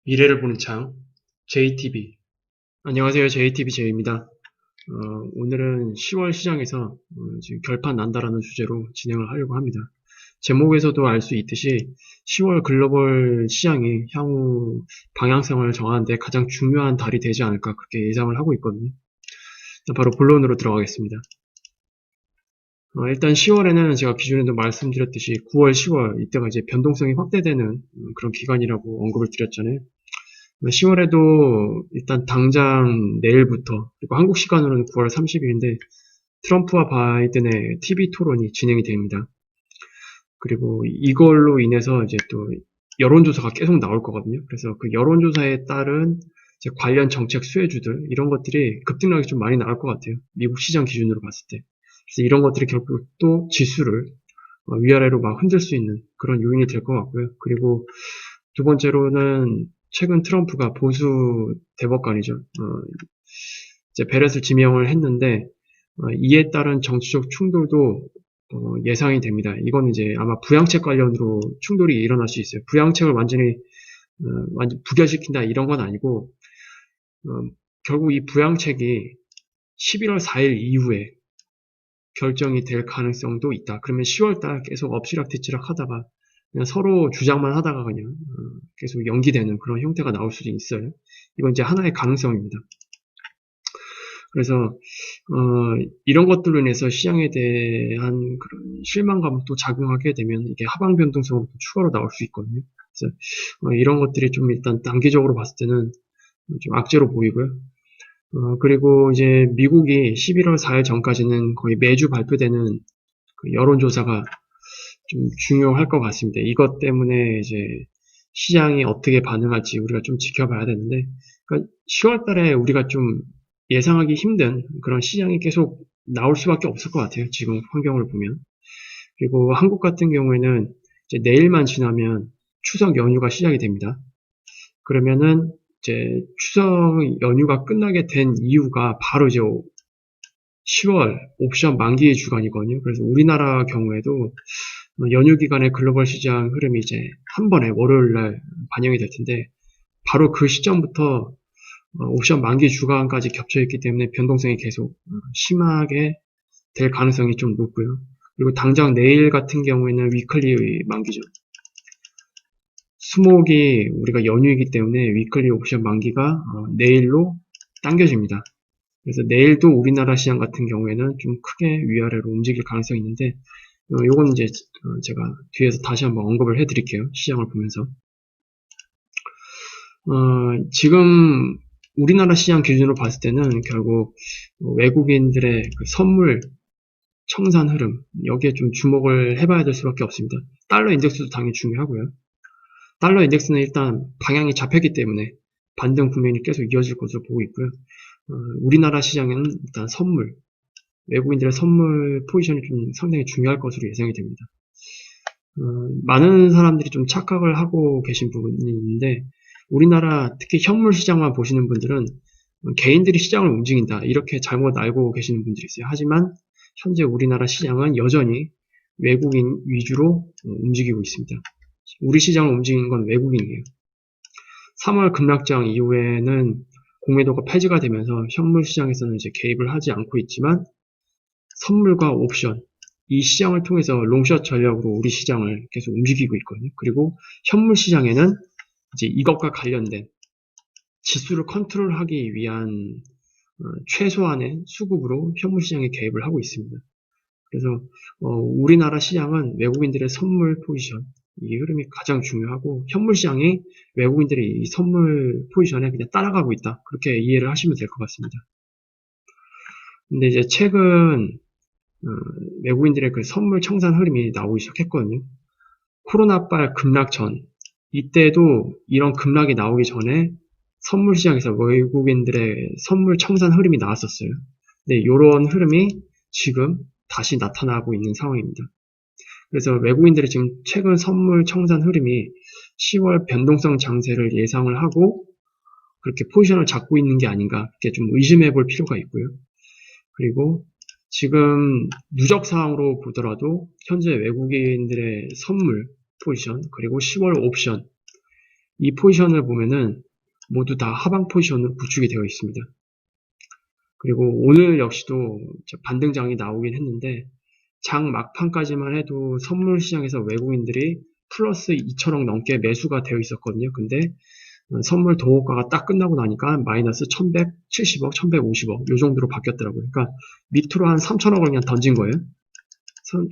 미래를 보는 창, JTB. 안녕하세요. JTB 제이입니다. 오늘은 10월 시장에서 지금 결판 난다라는 주제로 진행을 하려고 합니다. 제목에서도 알 수 있듯이 10월 글로벌 시장이 향후 방향성을 정하는데 가장 중요한 달이 되지 않을까 그렇게 예상을 하고 있거든요. 바로 본론으로 들어가겠습니다. 일단 10월에는 제가 기존에도 말씀드렸듯이 9월, 10월 이때가 이제 변동성이 확대되는 그런 기간이라고 언급을 드렸잖아요. 10월에도 일단 당장 내일부터, 그리고 한국 시간으로는 9월 30일인데 트럼프와 바이든의 TV 토론이 진행이 됩니다. 그리고 이걸로 인해서 이제 또 여론조사가 계속 나올 거거든요. 그래서 그 여론조사에 따른 이제 관련 정책 수혜주들 이런 것들이 급등락이 좀 많이 나올 것 같아요. 미국 시장 기준으로 봤을 때. 그래서 이런 것들이 결국 또 지수를 위아래로 막 흔들 수 있는 그런 요인이 될 것 같고요. 그리고 두 번째로는 최근 트럼프가 보수 대법관이죠. 이제 베렛을 지명을 했는데 이에 따른 정치적 충돌도 예상이 됩니다. 이건 이제 아마 부양책 관련으로 충돌이 일어날 수 있어요. 부양책을 완전 부결시킨다 이런 건 아니고 어, 결국 이 부양책이 11월 4일 이후에 결정이 될 가능성도 있다. 그러면 10월 달 계속 엎치락뒤치락 하다가 그냥 서로 주장만 하다가 그냥 계속 연기되는 그런 형태가 나올 수도 있어요. 이건 이제 하나의 가능성입니다. 그래서 이런 것들로 인해서 시장에 대한 그런 실망감을 또 작용하게 되면 이게 하방 변동성으로 추가로 나올 수 있거든요. 그래서 이런 것들이 좀 일단 단기적으로 봤을 때는 좀 악재로 보이고요. 그리고 이제 미국이 11월 4일 전까지는 거의 매주 발표되는 그 여론조사가 좀 중요할 것 같습니다. 이것 때문에 이제 시장이 어떻게 반응할지 우리가 좀 지켜봐야 되는데, 그러니까 10월 달에 우리가 좀 예상하기 힘든 그런 시장이 계속 나올 수밖에 없을 것 같아요. 지금 환경을 보면. 그리고 한국 같은 경우에는 이제 내일만 지나면 추석 연휴가 시작이 됩니다. 그러면은 이제 추석 연휴가 끝나게 된 이유가 바로 이제 10월 옵션 만기 주간이거든요. 그래서 우리나라 경우에도 연휴 기간의 글로벌 시장 흐름이 이제 한 번에 월요일 날 반영이 될 텐데 바로 그 시점부터 옵션 만기 주간까지 겹쳐 있기 때문에 변동성이 계속 심하게 될 가능성이 좀 높고요. 그리고 당장 내일 같은 경우에는 위클리 만기죠. 수목이 우리가 연휴이기 때문에 위클리 옵션 만기가 내일로 당겨집니다. 그래서 내일도 우리나라 시장 같은 경우에는 좀 크게 위아래로 움직일 가능성이 있는데 요건 이제 제가 뒤에서 다시 한번 언급을 해드릴게요. 시장을 보면서. 지금 우리나라 시장 기준으로 봤을 때는 결국 외국인들의 그 선물 청산 흐름 여기에 좀 주목을 해봐야 될 수밖에 없습니다. 달러 인덱스도 당연히 중요하고요. 달러 인덱스는 일단 방향이 잡혔기 때문에 반등 국면이 계속 이어질 것으로 보고 있고요. 우리나라 시장에는 일단 선물, 외국인들의 선물 포지션이 좀 상당히 중요할 것으로 예상이 됩니다. 많은 사람들이 좀 착각을 하고 계신 부분이 있는데 우리나라 특히 현물 시장만 보시는 분들은 개인들이 시장을 움직인다 이렇게 잘못 알고 계시는 분들이 있어요. 하지만 현재 우리나라 시장은 여전히 외국인 위주로 움직이고 있습니다. 우리 시장을 움직이는 건 외국인이에요. 3월 급락장 이후에는 공매도가 폐지가 되면서 현물 시장에서는 이제 개입을 하지 않고 있지만 선물과 옵션 이 시장을 통해서 롱숏 전략으로 우리 시장을 계속 움직이고 있거든요. 그리고 현물 시장에는 이제 이것과 관련된 지수를 컨트롤하기 위한 최소한의 수급으로 현물 시장에 개입을 하고 있습니다. 그래서 우리나라 시장은 외국인들의 선물 포지션 이 흐름이 가장 중요하고 현물 시장이 외국인들의 이 선물 포지션에 그냥 따라가고 있다. 그렇게 이해를 하시면 될 것 같습니다. 근데 이제 최근 외국인들의 그 선물 청산 흐름이 나오기 시작했거든요. 코로나빨 급락 전 이때도 이런 급락이 나오기 전에 선물 시장에서 외국인들의 선물 청산 흐름이 나왔었어요. 근데 이런 흐름이 지금 다시 나타나고 있는 상황입니다. 그래서 외국인들이 지금 최근 선물 청산 흐름이 10월 변동성 장세를 예상을 하고 그렇게 포지션을 잡고 있는 게 아닌가 이렇게 좀 의심해 볼 필요가 있고요. 그리고 지금 누적 사항으로 보더라도 현재 외국인들의 선물 포지션 그리고 10월 옵션 이 포지션을 보면은 모두 다 하방 포지션으로 구축이 되어 있습니다. 그리고 오늘 역시도 반등장이 나오긴 했는데 장 막판까지만 해도 선물 시장에서 외국인들이 플러스 2천억 넘게 매수가 되어 있었거든요. 근데 선물 동호가가 딱 끝나고 나니까 마이너스 1170억, 1150억 요 정도로 바뀌었더라고요. 그러니까 밑으로 한 3천억을 그냥 던진 거예요.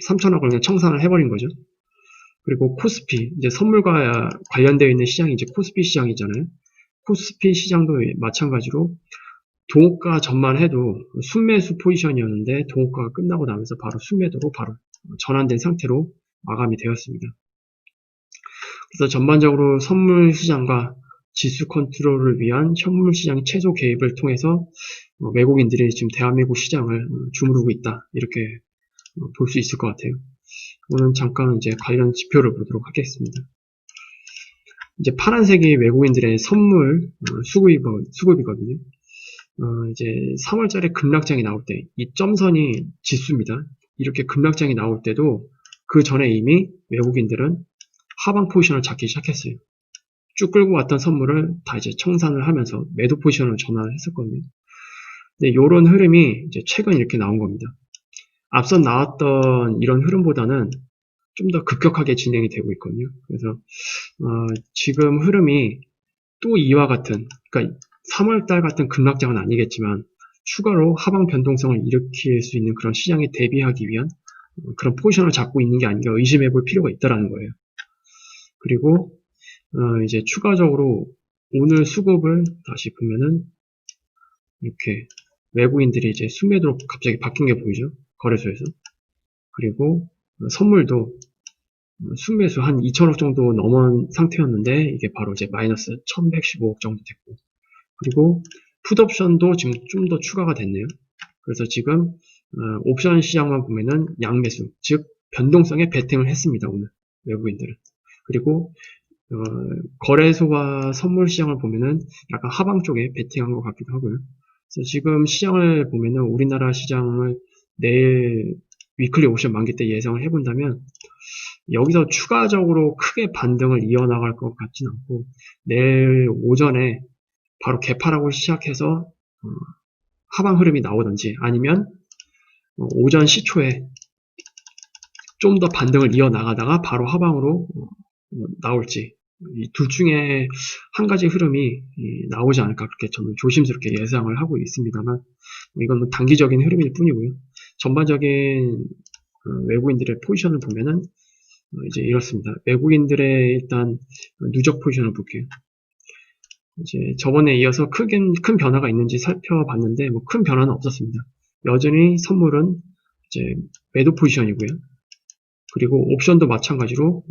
3천억을 그냥 청산을 해버린 거죠. 그리고 코스피, 이제 선물과 관련되어 있는 시장이 이제 코스피 시장이잖아요. 코스피 시장도 마찬가지로 동호가 전만 해도 순매수 포지션이었는데 동호가가 끝나고 나면서 바로 순매도로 바로 전환된 상태로 마감이 되었습니다. 그래서 전반적으로 선물 시장과 지수 컨트롤을 위한 현물 시장 최소 개입을 통해서 외국인들이 지금 대한민국 시장을 주무르고 있다. 이렇게 볼 수 있을 것 같아요. 오늘 잠깐 이제 관련 지표를 보도록 하겠습니다. 이제 파란색이 외국인들의 선물 수급이거든요. 이제 3월달에 급락장이 나올 때, 이 점선이 지수입니다. 이렇게 급락장이 나올 때도 그 전에 이미 외국인들은 하방 포지션을 잡기 시작했어요. 쭉 끌고 왔던 선물을 다 이제 청산을 하면서 매도 포지션을 전환을 했었거든요. 근데 이런 흐름이 이제 최근 이렇게 나온 겁니다. 앞선 나왔던 이런 흐름보다는 좀 더 급격하게 진행이 되고 있거든요. 그래서 지금 흐름이 또 이와 같은, 그러니까 3월달 같은 급락장은 아니겠지만 추가로 하방 변동성을 일으킬 수 있는 그런 시장에 대비하기 위한 그런 포지션을 잡고 있는 게 아닌가 의심해 볼 필요가 있다라는 거예요. 그리고 이제 추가적으로 오늘 수급을 다시 보면은 이렇게 외국인들이 이제 순매도로 갑자기 바뀐 게 보이죠? 거래소에서. 그리고 선물도 순매수 한 2천억 정도 넘은 상태였는데 이게 바로 이제 마이너스 1115억 정도 됐고, 그리고 풋옵션도 지금 좀 더 추가가 됐네요. 그래서 지금 옵션 시장만 보면은 양매수, 즉 변동성에 베팅을 했습니다. 오늘 외국인들은. 그리고 거래소와 선물 시장을 보면은 약간 하방 쪽에 베팅한 것 같기도 하고요. 그래서 지금 시장을 보면은 우리나라 시장을 내일 위클리 옵션 만기 때 예상을 해본다면 여기서 추가적으로 크게 반등을 이어나갈 것 같진 않고 내일 오전에 바로 개파라고 시작해서 하방 흐름이 나오든지 아니면 오전 시초에 좀 더 반등을 이어나가다가 바로 하방으로 나올지 이 둘 중에 한 가지 흐름이 나오지 않을까 그렇게 저는 조심스럽게 예상을 하고 있습니다만 이건 단기적인 흐름일 뿐이고요. 전반적인 외국인들의 포지션을 보면은 이제 이렇습니다. 외국인들의 일단 누적 포지션을 볼게요. 이제 저번에 이어서 큰 변화가 있는지 살펴봤는데 뭐 큰 변화는 없었습니다. 여전히 선물은 이제 매도 포지션이고요. 그리고 옵션도 마찬가지로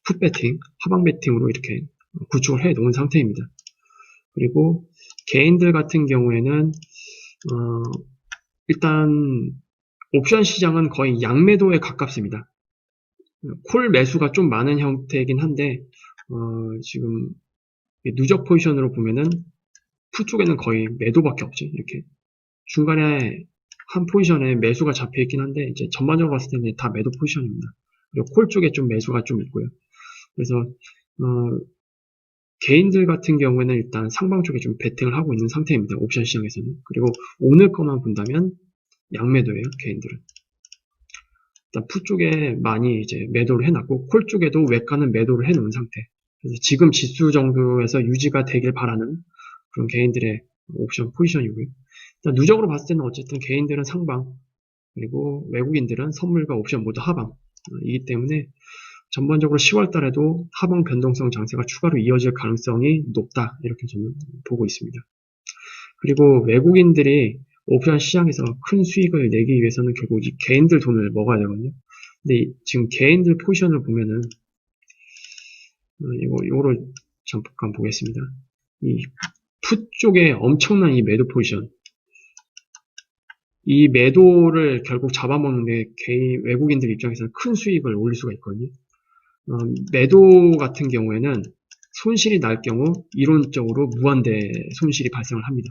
풋 배팅, 하방 배팅으로 이렇게 구축을 해 놓은 상태입니다. 그리고 개인들 같은 경우에는 일단 옵션 시장은 거의 양매도에 가깝습니다. 콜 매수가 좀 많은 형태이긴 한데 지금 누적 포지션으로 보면은 풋 쪽에는 거의 매도밖에 없죠. 이렇게 중간에 한 포지션에 매수가 잡혀 있긴 한데 이제 전반적으로 봤을 때는 다 매도 포지션입니다. 그리고 콜 쪽에 좀 매수가 좀 있고요. 그래서 개인들 같은 경우에는 일단 상방 쪽에 좀 베팅을 하고 있는 상태입니다. 옵션 시장에서는. 그리고 오늘 것만 본다면 양매도예요. 개인들은. 일단 풋 쪽에 많이 이제 매도를 해놨고 콜 쪽에도 외가는 매도를 해놓은 상태. 그래서 지금 지수 정도에서 유지가 되길 바라는 그런 개인들의 옵션 포지션이고요. 일단 누적으로 봤을 때는 어쨌든 개인들은 상방, 그리고 외국인들은 선물과 옵션 모두 하방이기 때문에 전반적으로 10월 달에도 하방 변동성 장세가 추가로 이어질 가능성이 높다. 이렇게 저는 보고 있습니다. 그리고 외국인들이 옵션 시장에서 큰 수익을 내기 위해서는 결국 이 개인들 돈을 먹어야 되거든요. 근데 지금 개인들 포지션을 보면은 이거를 잠깐 보겠습니다. 이 풋 쪽에 엄청난 이 매도 포지션, 이 매도를 결국 잡아먹는데 외국인들 입장에서는 큰 수익을 올릴 수가 있거든요. 매도 같은 경우에는 손실이 날 경우 이론적으로 무한대 손실이 발생을 합니다.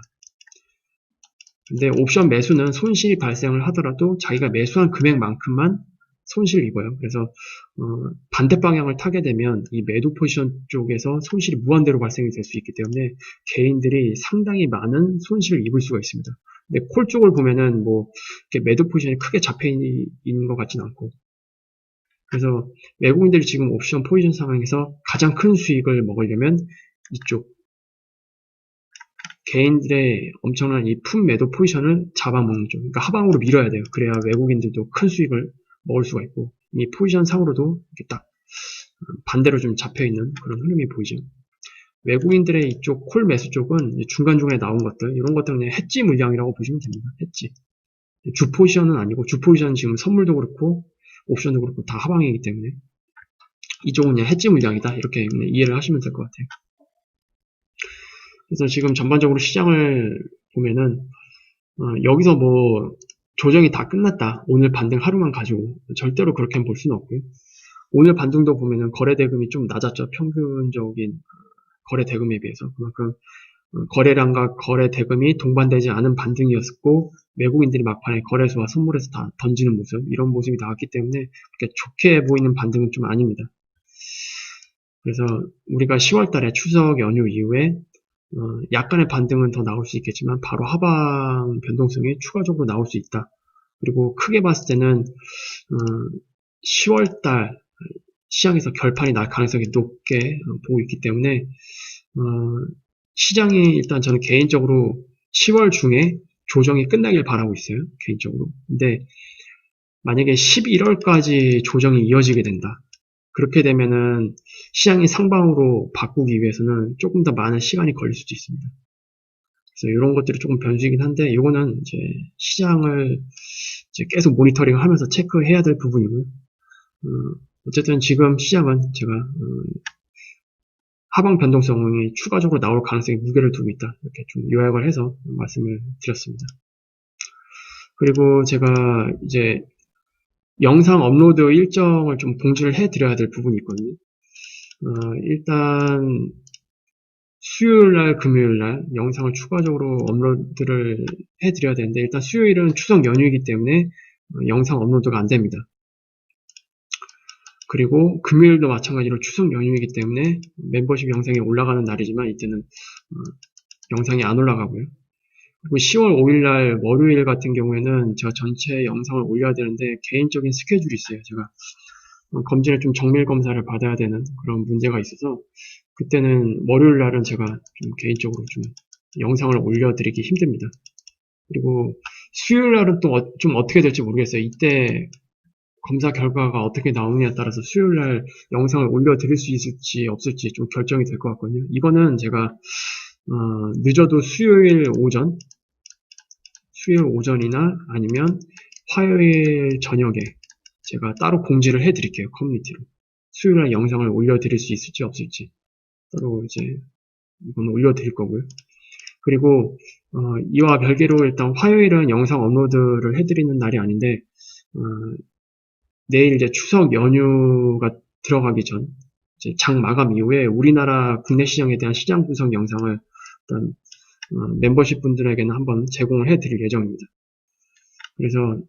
근데 옵션 매수는 손실이 발생을 하더라도 자기가 매수한 금액만큼만 손실을 입어요. 그래서 반대 방향을 타게 되면 이 매도 포지션 쪽에서 손실이 무한대로 발생이 될 수 있기 때문에 개인들이 상당히 많은 손실을 입을 수가 있습니다. 근데 콜 쪽을 보면은 뭐 이렇게 매도 포지션이 크게 잡혀 있는 것 같진 않고, 그래서 외국인들이 지금 옵션 포지션 상황에서 가장 큰 수익을 먹으려면 이쪽 개인들의 엄청난 이 품 매도 포지션을 잡아먹는 쪽, 그러니까 하방으로 밀어야 돼요. 그래야 외국인들도 큰 수익을 먹을 수가 있고, 이 포지션 상으로도 이렇게 딱 반대로 좀 잡혀있는 그런 흐름이 보이죠. 외국인들의 이쪽 콜 매수 쪽은 중간중간에 나온 것들, 이런 것들은 그냥 해지 물량이라고 보시면 됩니다. 해지. 주 포지션은 아니고, 주 포지션은 지금 선물도 그렇고 옵션도 그렇고 다 하방이기 때문에 이쪽은 그냥 해지 물량이다, 이렇게 이해를 하시면 될 것 같아요. 그래서 지금 전반적으로 시장을 보면은 여기서 뭐 조정이 다 끝났다, 오늘 반등 하루만 가지고 절대로 그렇게 볼 수는 없고요. 오늘 반등도 보면은 거래 대금이 좀 낮았죠. 평균적인 거래 대금에 비해서. 그만큼 거래량과 거래 대금이 동반되지 않은 반등이었고, 외국인들이 막판에 거래소와 선물에서 다 던지는 모습, 이런 모습이 나왔기 때문에 그렇게 좋게 보이는 반등은 좀 아닙니다. 그래서 우리가 10월 달에 추석 연휴 이후에 약간의 반등은 더 나올 수 있겠지만 바로 하방 변동성이 추가적으로 나올 수 있다. 그리고 크게 봤을 때는 10월 달 시장에서 결판이 날 가능성이 높게 보고 있기 때문에 시장이 일단 저는 개인적으로 10월 중에 조정이 끝나길 바라고 있어요. 개인적으로. 근데 만약에 11월까지 조정이 이어지게 된다, 그렇게 되면은 시장이 상방으로 바꾸기 위해서는 조금 더 많은 시간이 걸릴 수도 있습니다. 그래서 이런 것들이 조금 변수이긴 한데, 이거는 이제 시장을 이제 계속 모니터링 하면서 체크해야 될 부분이고요. 어쨌든 지금 시장은 제가 하방 변동성이 추가적으로 나올 가능성에 무게를 두고 있다, 이렇게 좀 요약을 해서 말씀을 드렸습니다. 그리고 제가 이제 영상 업로드 일정을 좀 공지를 해드려야 될 부분이 있거든요. 일단 수요일날, 금요일날 영상을 추가적으로 업로드를 해드려야 되는데, 일단 수요일은 추석 연휴이기 때문에 영상 업로드가 안 됩니다. 그리고 금요일도 마찬가지로 추석 연휴이기 때문에 멤버십 영상이 올라가는 날이지만 이때는 영상이 안 올라가고요. 그리고 10월 5일날 월요일 같은 경우에는 제가 전체 영상을 올려야 되는데 개인적인 스케줄이 있어요. 제가 검진을 좀 정밀 검사를 받아야 되는 그런 문제가 있어서 그때는 월요일날은 제가 좀 개인적으로 좀 영상을 올려드리기 힘듭니다. 그리고 수요일날은 또 좀 어떻게 될지 모르겠어요. 이때 검사 결과가 어떻게 나오느냐에 따라서 수요일날 영상을 올려드릴 수 있을지 없을지 좀 결정이 될 것 같거든요. 이거는 제가 늦어도 수요일 오전이나 아니면 화요일 저녁에 제가 따로 공지를 해드릴게요. 커뮤니티로. 수요일날 영상을 올려드릴 수 있을지 없을지 따로 이제 이건 올려드릴 거고요. 그리고 이와 별개로 일단 화요일은 영상 업로드를 해드리는 날이 아닌데, 내일 이제 추석 연휴가 들어가기 전 이제 장 마감 이후에 우리나라 국내 시장에 대한 시장 분석 영상을 일단 멤버십 분들에게는 한번 제공을 해드릴 예정입니다. 그래서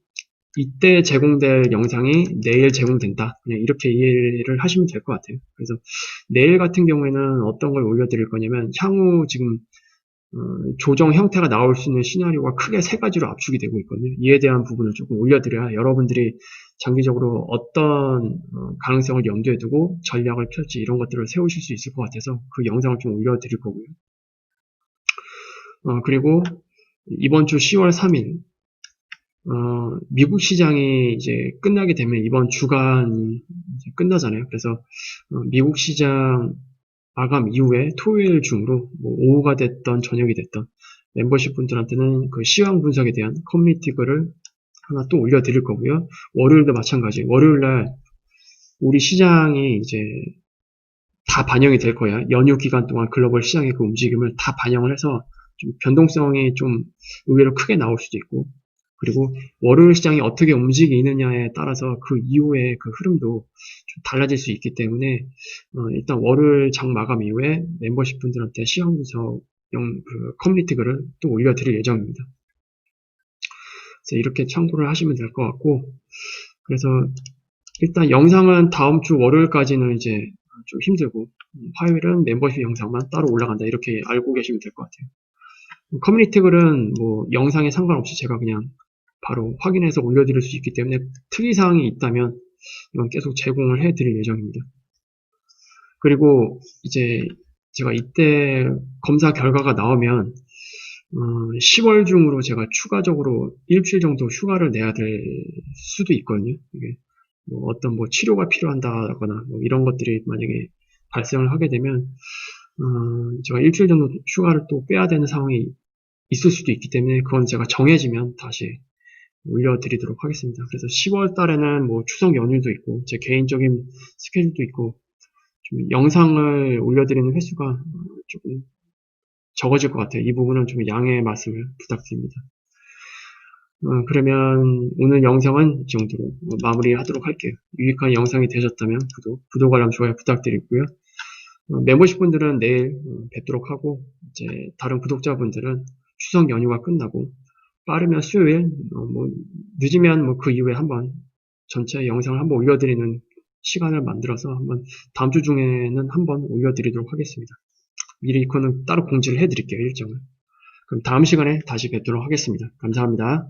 이때 제공될 영상이 내일 제공된다, 그냥 이렇게 이해를 하시면 될 것 같아요. 그래서 내일 같은 경우에는 어떤 걸 올려드릴 거냐면, 향후 지금 조정 형태가 나올 수 있는 시나리오가 크게 세 가지로 압축이 되고 있거든요. 이에 대한 부분을 조금 올려드려야 여러분들이 장기적으로 어떤 가능성을 염두에 두고 전략을 펼지 이런 것들을 세우실 수 있을 것 같아서 그 영상을 좀 올려드릴 거고요. 그리고 이번 주 10월 3일 미국 시장이 이제 끝나게 되면 이번 주간이 이제 끝나잖아요. 그래서 미국 시장 마감 이후에 토요일 중으로 뭐 오후가 됐던 저녁이 됐던 멤버십 분들한테는 그 시황 분석에 대한 커뮤니티 글을 하나 또 올려드릴 거고요. 월요일도 마찬가지. 월요일날 우리 시장이 이제 다 반영이 될 거야. 연휴 기간 동안 글로벌 시장의 그 움직임을 다 반영을 해서 좀 변동성이 좀 의외로 크게 나올 수도 있고, 그리고 월요일 시장이 어떻게 움직이느냐에 따라서 그 이후에 그 흐름도 좀 달라질 수 있기 때문에 일단 월요일 장 마감 이후에 멤버십 분들한테 시황 분석 그 커뮤니티 글을 또 올려드릴 예정입니다. 그래서 이렇게 참고를 하시면 될 것 같고, 그래서 일단 영상은 다음 주 월요일까지는 이제 좀 힘들고, 화요일은 멤버십 영상만 따로 올라간다. 이렇게 알고 계시면 될 것 같아요. 커뮤니티 글은 뭐 영상에 상관없이 제가 그냥 바로 확인해서 올려드릴 수 있기 때문에 특이사항이 있다면 이건 계속 제공을 해드릴 예정입니다. 그리고 이제 제가 이때 검사 결과가 나오면 10월 중으로 제가 추가적으로 일주일 정도 휴가를 내야 될 수도 있거든요. 이게 뭐 어떤 뭐 치료가 필요한다거나 뭐 이런 것들이 만약에 발생을 하게 되면 제가 일주일 정도 휴가를 또 빼야 되는 상황이 있을 수도 있기 때문에 그건 제가 정해지면 다시 올려드리도록 하겠습니다. 그래서 10월 달에는 뭐 추석 연휴도 있고 제 개인적인 스케줄도 있고 좀 영상을 올려드리는 횟수가 조금 적어질 것 같아요. 이 부분은 좀 양해의 말씀을 부탁드립니다. 그러면 오늘 영상은 이 정도로 마무리하도록 할게요. 유익한 영상이 되셨다면 구독, 알람, 좋아요 부탁드리고요. 멤버십 분들은 내일 뵙도록 하고 이제 다른 구독자분들은 추석 연휴가 끝나고 빠르면 수요일, 뭐 늦으면 뭐 그 이후에 한번 전체 영상을 한번 올려드리는 시간을 만들어서 한번 다음 주 중에는 한번 올려드리도록 하겠습니다. 미리 이거는 따로 공지를 해드릴게요, 일정을. 그럼 다음 시간에 다시 뵙도록 하겠습니다. 감사합니다.